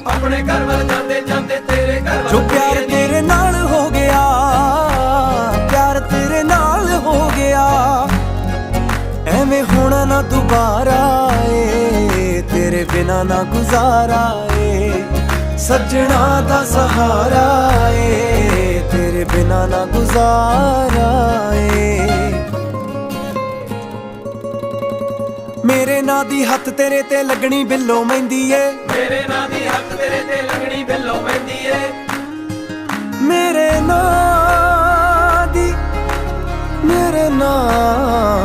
ਆਪਣੇ ਘਰ ਵੱਲ ਜਾਂਦੇ ਜਾਂਦੇ ਤੇਰੇ ਘਰ ਵੱਲ ਜੋ ਪਿਆਰ ਤੇਰੇ ਨਾਲ ਹੋ ਗਿਆ, ਪਿਆਰ ਤੇਰੇ ਨਾਲ ਹੋ ਗਿਆ, ਐਵੇਂ ਹੋਣਾ ਨਾ ਦੁਬਾਰਾ ਏ, ਤੇਰੇ ਬਿਨਾ ਨਾ ਗੁਜ਼ਾਰਾ ਏ, ਸੱਜਣਾ ਦਾ ਸਹਾਰਾ ਏ, ਤੇਰੇ ਬਿਨਾ ਨਾ ਗੁਜ਼ਾਰਾ ਏ। ਮੇਰੇ ਨਾਂ ਦੀ ਹੱਥ ਤੇਰੇ ਤੇ ਲੱਗਣੀ ਬਿੱਲੋ ਮਹਿੰਦੀ ਏ, ਮੇਰੇ ਨਾਂ ਦੀ ਹੱਥ ਤੇਰੇ ਤੇ ਲੱਗਣੀ ਬਿੱਲੋ ਮਹਿੰਦੀ ਏ, ਮੇਰੇ ਨਾਂ ਦੀ, ਮੇਰੇ ਨਾਂ